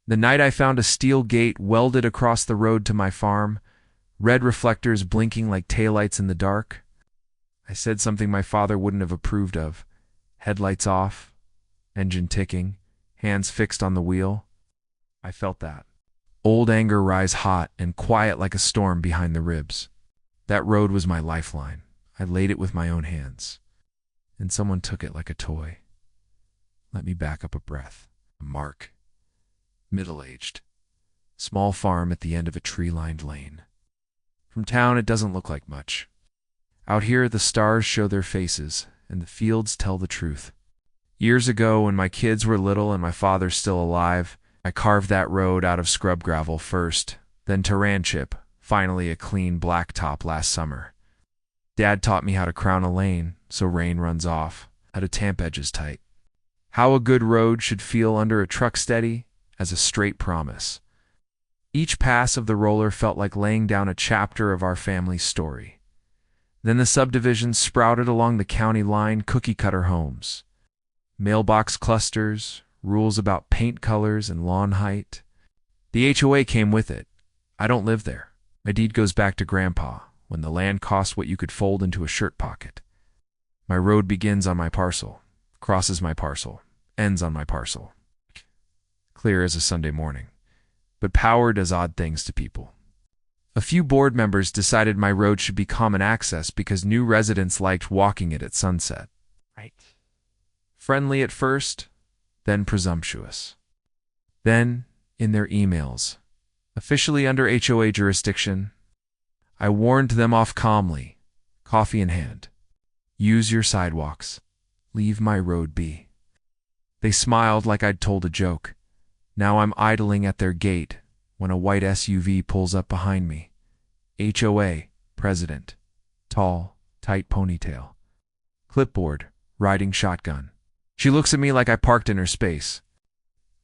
The night I found a steel gate welded across the road to my farm, red reflectors blinking like taillights in the dark. I said something my father wouldn't have approved of. Headlights off, engine ticking, hands fixed on the wheel. I felt that. Old anger rise hot and quiet like a storm behind the ribs. That road was my lifeline. I laid it with my own hands. And someone took it like a toy. Let me back up a breath. Mark. Middle-aged. Small farm at the end of a tree-lined lane. From town, it doesn't look like much. Out here, the stars show their faces, and the fields tell the truth. Years ago, when my kids were little and my father's still alive, I carved that road out of scrub gravel first, then Terran chip, finally a clean blacktop last summer. Dad taught me how to crown a lane so rain runs off, how to tamp edges tight. How a good road should feel under a truck steady as a straight promise. Each pass of the roller felt like laying down a chapter of our family's story. Then the subdivisions sprouted along the county line, cookie-cutter homes. Mailbox clusters, rules about paint colors and lawn height. The HOA came with it. I don't live there. My deed goes back to Grandpa, when the land cost what you could fold into a shirt pocket. My road begins on my parcel, crosses my parcel, ends on my parcel. Clear as a Sunday morning, but power does odd things to people. A few board members decided my road should be common access because new residents liked walking it at sunset. Right. Friendly at first, then presumptuous. Then, in their emails, officially under HOA jurisdiction, I warned them off calmly, coffee in hand. Use your sidewalks. Leave my road be. They smiled like I'd told a joke. Now I'm idling at their gate when a white SUV pulls up behind me. HOA, president. Tall, tight ponytail. Clipboard, riding shotgun. She looks at me like I parked in her space.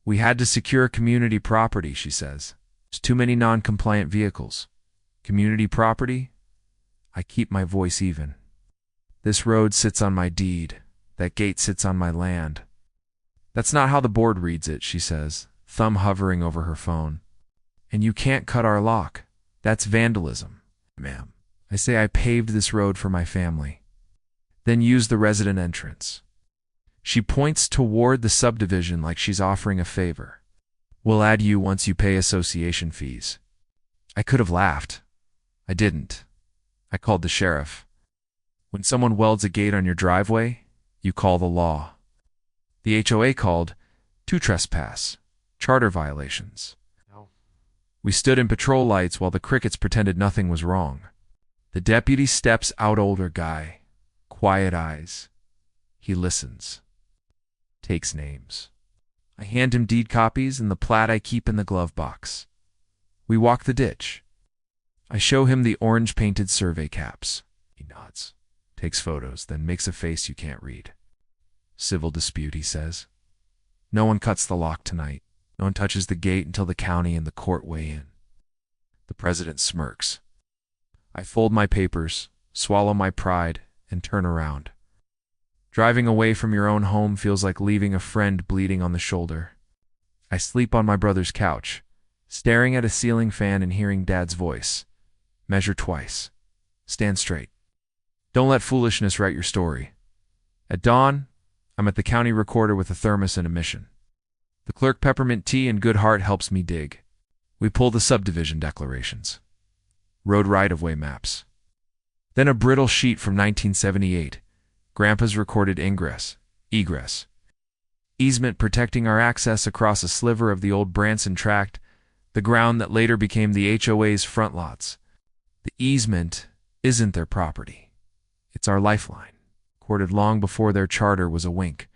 We had to secure community property, she says. There's too many non-compliant vehicles. Community property? I keep my voice even. This road sits on my deed. That gate sits on my land. That's not how the board reads it, she says, thumb hovering over her phone. And you can't cut our lock. That's vandalism, ma'am. I say I paved this road for my family. Then use the resident entrance. She points toward the subdivision like she's offering a favor. We'll add you once you pay association fees. I could have laughed. I didn't. I called the sheriff. When someone welds a gate on your driveway, you call the law. The HOA called 2 trespass, charter violations. No. We stood in patrol lights while the crickets pretended nothing was wrong. The deputy steps out, older guy, quiet eyes. He listens. Takes names. I hand him deed copies and the plat I keep in the glove box. We walk the ditch. I show him the orange-painted survey caps. He nods, takes photos, then makes a face you can't read. Civil dispute, he says. No one cuts the lock tonight. No one touches the gate until the county and the court weigh in. The president smirks. I fold my papers, swallow my pride, and turn around. Driving away from your own home feels like leaving a friend bleeding on the shoulder. I sleep on my brother's couch, staring at a ceiling fan and hearing Dad's voice. Measure twice. Stand straight. Don't let foolishness write your story. At dawn, I'm at the county recorder with a thermos and a mission. The clerk peppermint tea and good heart helps me dig. We pull the subdivision declarations. Road right-of-way maps. Then a brittle sheet from 1978. Grandpa's recorded ingress, egress. Easement protecting our access across a sliver of the old Branson tract, the ground that later became the HOA's front lots. The easement isn't their property. It's our lifeline, recorded long before their charter was a wink.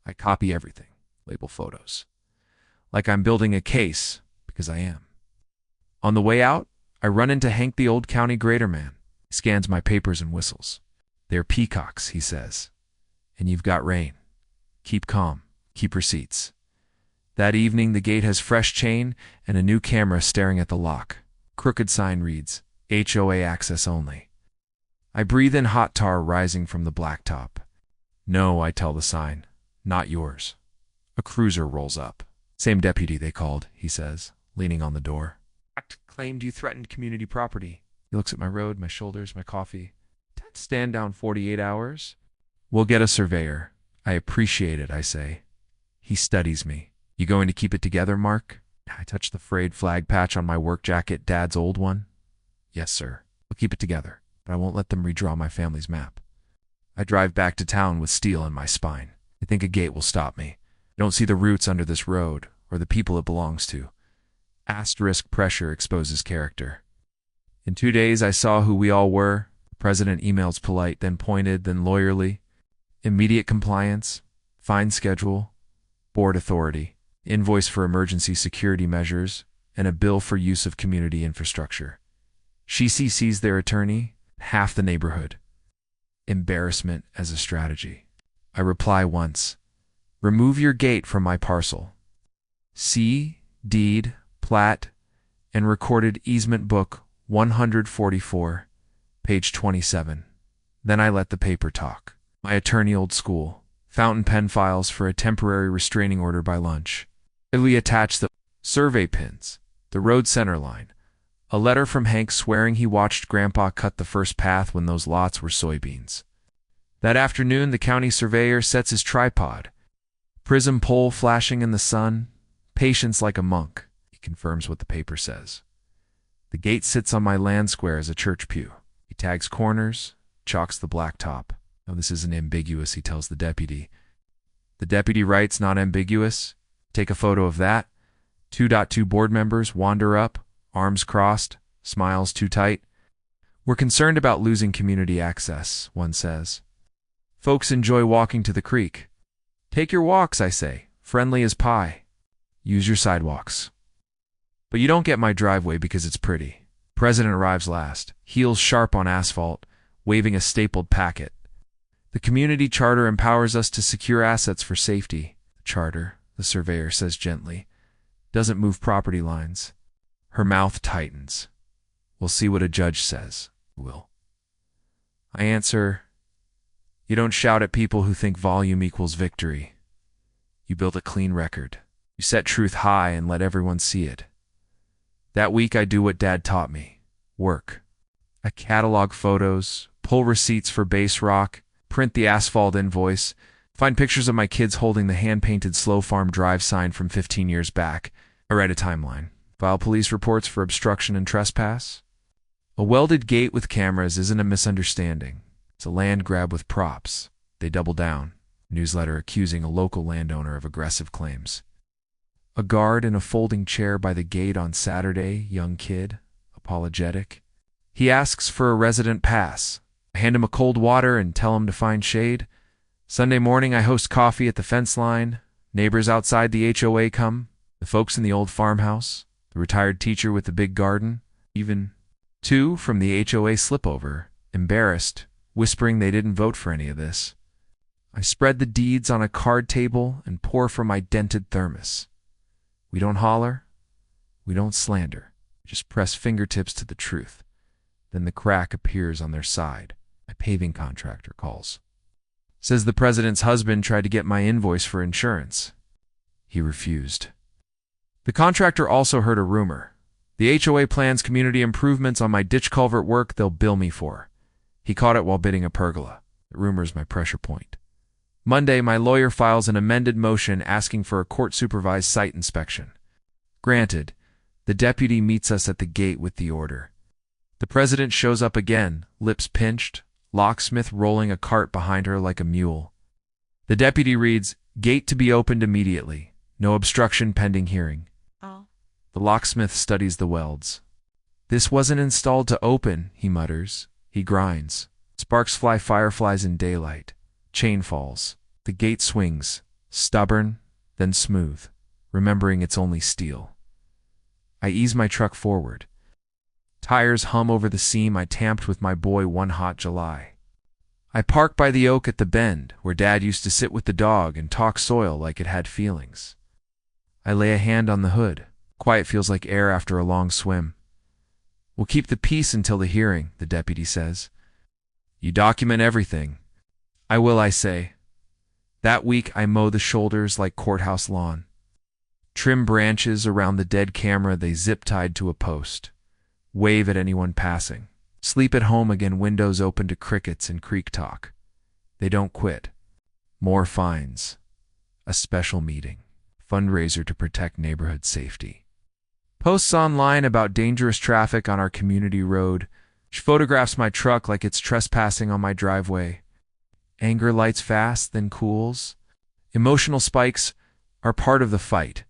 I copy everything, label photos. Like I'm building a case, because I am. On the way out, I run into Hank, the old county grader man. He scans my papers and whistles. They're peacocks, he says. And you've got rain. Keep calm. Keep receipts. That evening, the gate has fresh chain and a new camera staring at the lock. Crooked sign reads, HOA access only. I breathe in hot tar rising from the blacktop. No, I tell the sign. Not yours. A cruiser rolls up. Same deputy they called, he says, leaning on the door. Act claimed you threatened community property. He looks at my road, my shoulders, my coffee. Stand down 48 hours? We'll get a surveyor. I appreciate it, I say. He studies me. You going to keep it together, Mark? I touch the frayed flag patch on my work jacket, Dad's old one. Yes, sir. We'll keep it together, but I won't let them redraw my family's map. I drive back to town with steel in my spine. I think a gate will stop me. I don't see the roots under this road, or the people it belongs to. Asterisk pressure exposes character. In 2 days, I saw who we all were. The president emails polite, then pointed, then lawyerly. Immediate compliance, fine schedule, board authority, invoice for emergency security measures, and a bill for use of community infrastructure. She CCs their attorney, half the neighborhood. Embarrassment as a strategy. I reply once. Remove your gate from my parcel. See, deed, plat, and recorded easement book 144, page 27. Then I let the paper talk. My attorney old school. Fountain pen files for a temporary restraining order by lunch. We attach the survey pins, the road center line. A letter from Hank swearing he watched Grandpa cut the first path when those lots were soybeans. That afternoon, the county surveyor sets his tripod. Prism pole flashing in the sun. Patience like a monk. He confirms what the paper says. The gate sits on my land square as a church pew. He tags corners, chalks the blacktop. No, this isn't ambiguous, he tells the deputy. The deputy writes, not ambiguous. Take a photo of that. 2.2 board members wander up, arms crossed, smiles too tight. We're concerned about losing community access, one says. Folks enjoy walking to the creek. Take your walks, I say, friendly as pie. Use your sidewalks. But you don't get my driveway because it's pretty. President arrives last, heels sharp on asphalt, waving a stapled packet. The community charter empowers us to secure assets for safety. The charter, the surveyor says gently, doesn't move property lines. Her mouth tightens. We'll see what a judge says. Will. I answer, you don't shout at people who think volume equals victory. You build a clean record. You set truth high and let everyone see it. That week I do what Dad taught me. Work. I catalog photos, pull receipts for base rock, print the asphalt invoice, find pictures of my kids holding the hand-painted Slow Farm Drive sign from 15 years back. I write a timeline. File police reports for obstruction and trespass. A welded gate with cameras isn't a misunderstanding. It's a land grab with props. They double down. Newsletter accusing a local landowner of aggressive claims. A guard in a folding chair by the gate on Saturday, young kid, apologetic. He asks for a resident pass. I hand him a cold water and tell him to find shade. Sunday morning I host coffee at the fence line. Neighbors outside the HOA come. The folks in the old farmhouse. The retired teacher with the big garden. Even two from the HOA slip over, embarrassed, whispering they didn't vote for any of this. I spread the deeds on a card table and pour from my dented thermos. We don't holler. We don't slander. We just press fingertips to the truth. Then the crack appears on their side. My paving contractor calls. Says the president's husband tried to get my invoice for insurance. He refused. The contractor also heard a rumor. The HOA plans community improvements on my ditch culvert work they'll bill me for. He caught it while bidding a pergola. The rumor's my pressure point. Monday, my lawyer files an amended motion asking for a court-supervised site inspection. Granted, the deputy meets us at the gate with the order. The president shows up again, lips pinched, locksmith rolling a cart behind her like a mule. The deputy reads, gate to be opened immediately. No obstruction pending hearing. Oh. The locksmith studies the welds. This wasn't installed to open, he mutters. He grinds. Sparks fly fireflies in daylight. Chain falls. The gate swings, stubborn, then smooth, remembering it's only steel. I ease my truck forward. Tires hum over the seam I tamped with my boy one hot July. I park by the oak at the bend, where Dad used to sit with the dog and talk soil like it had feelings. I lay a hand on the hood. Quiet feels like air after a long swim. We'll keep the peace until the hearing, the deputy says. You document everything. I will, I say. That week I mow the shoulders like courthouse lawn. Trim branches around the dead camera they zip-tied to a post. Wave at anyone passing. Sleep at home again, windows open to crickets and creek talk. They don't quit. More fines. A special meeting. Fundraiser to protect neighborhood safety. Posts online about dangerous traffic on our community road. She photographs my truck like it's trespassing on my driveway. Anger lights fast, then cools. Emotional spikes are part of the fight.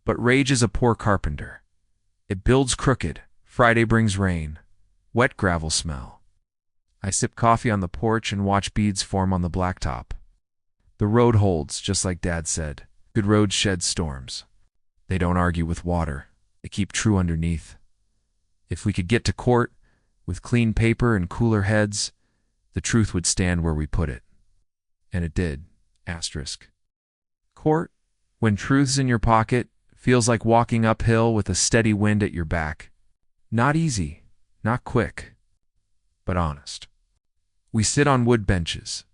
But rage is a poor carpenter. It builds crooked. Friday brings rain. Wet gravel smell. I sip coffee on the porch and watch beads form on the blacktop. The road holds, just like Dad said. Good roads shed storms. They don't argue with water. They keep true underneath. If we could get to court, with clean paper and cooler heads, the truth would stand where we put it. And it did. Asterisk. Court, when truth's in your pocket, feels like walking uphill with a steady wind at your back. Not easy, not quick, but honest. We sit on wood benches.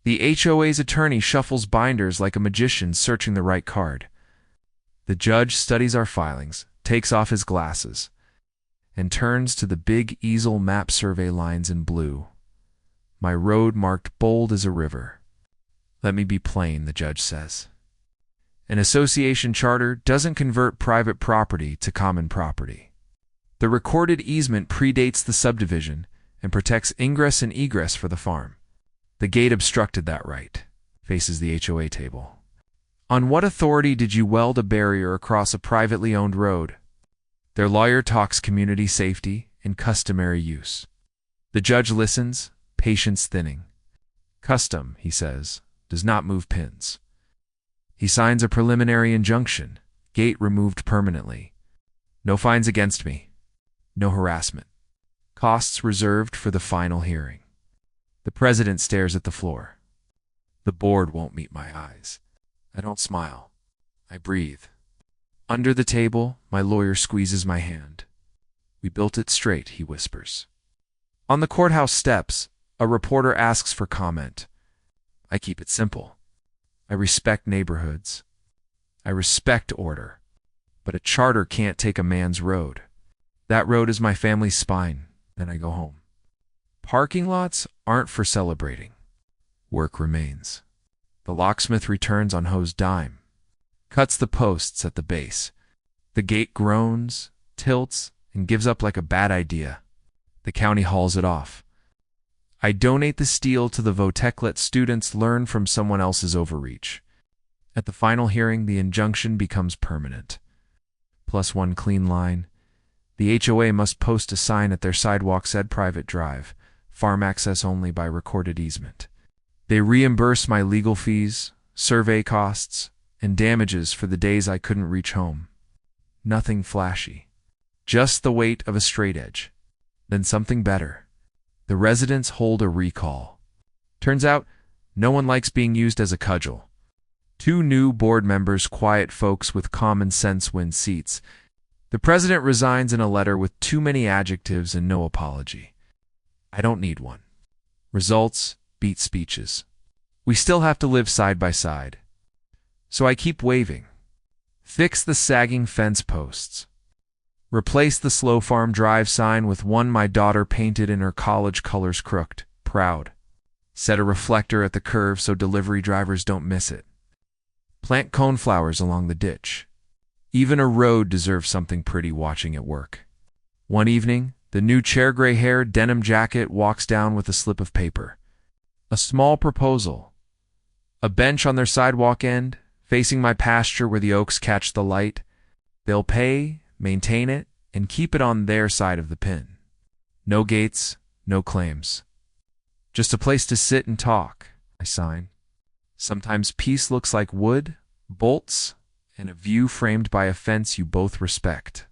The HOA's attorney shuffles binders like a magician searching the right card. The judge studies our filings, takes off his glasses, and turns to the big easel map survey lines in blue. My road marked bold as a river. Let me be plain, the judge says. An association charter doesn't convert private property to common property. The recorded easement predates the subdivision and protects ingress and egress for the farm. The gate obstructed that right, faces the HOA table. On what authority did you weld a barrier across a privately owned road? Their lawyer talks community safety and customary use. The judge listens, patience thinning. Custom, he says, does not move pins. He signs a preliminary injunction, gate removed permanently. No fines against me. No harassment. Costs reserved for the final hearing. The president stares at the floor. The board won't meet my eyes. I don't smile. I breathe. Under the table, my lawyer squeezes my hand. We built it straight, he whispers. On the courthouse steps, a reporter asks for comment. I keep it simple. I respect neighborhoods. I respect order. But a charter can't take a man's road. That road is my family's spine. Then I go home. Parking lots aren't for celebrating. Work remains. The locksmith returns on hose dime, cuts the posts at the base. The gate groans, tilts, and gives up like a bad idea. The county hauls it off. I donate the steel to the Votech. Let students learn from someone else's overreach. At the final hearing, the injunction becomes permanent. Plus one clean line. The HOA must post a sign at their sidewalk said private drive, farm access only by recorded easement. They reimburse my legal fees, survey costs, and damages for the days I couldn't reach home. Nothing flashy. Just the weight of a straight edge. Then something better. The residents hold a recall. Turns out, no one likes being used as a cudgel. 2 new board members, quiet folks with common sense, win seats. The president resigns in a letter with too many adjectives and no apology. I don't need one. Results beat speeches. We still have to live side by side. So I keep waving. Fix the sagging fence posts. Replace the slow farm drive sign with one my daughter painted in her college colors, crooked, proud. Set a reflector at the curve so delivery drivers don't miss it. Plant coneflowers along the ditch. Even a road deserves something pretty watching it work. One evening, the new chair gray-haired denim jacket walks down with a slip of paper. A small proposal. A bench on their sidewalk end, facing my pasture where the oaks catch the light. They'll pay, maintain it, and keep it on their side of the pin. No gates, no claims. Just a place to sit and talk, I sign. Sometimes peace looks like wood, bolts, and a view framed by a fence you both respect.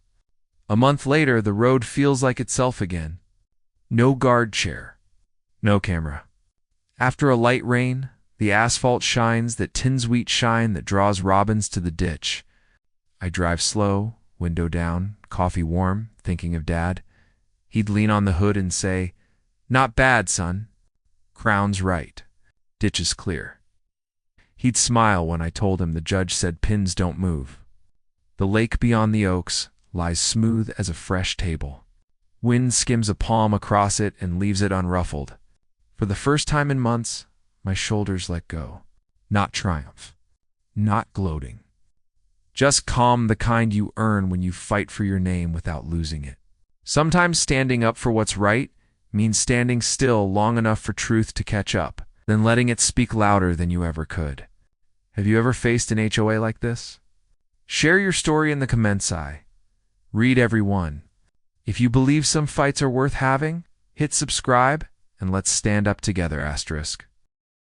A month later, the road feels like itself again. No guard chair. No camera. After a light rain, the asphalt shines that tinswheat shine that draws robins to the ditch. I drive slow, window down, coffee warm, thinking of Dad. He'd lean on the hood and say, "Not bad, son. Crown's right. Ditch is clear." He'd smile when I told him the judge said pins don't move. The lake beyond the oaks lies smooth as a fresh table. Wind skims a palm across it and leaves it unruffled. For the first time in months, my shoulders let go. Not triumph. Not gloating. Just calm, the kind you earn when you fight for your name without losing it. Sometimes standing up for what's right means standing still long enough for truth to catch up, then letting it speak louder than you ever could. Have you ever faced an HOA like this? Share your story in the comments. Read every one. If you believe some fights are worth having, hit subscribe and let's stand up together, asterisk.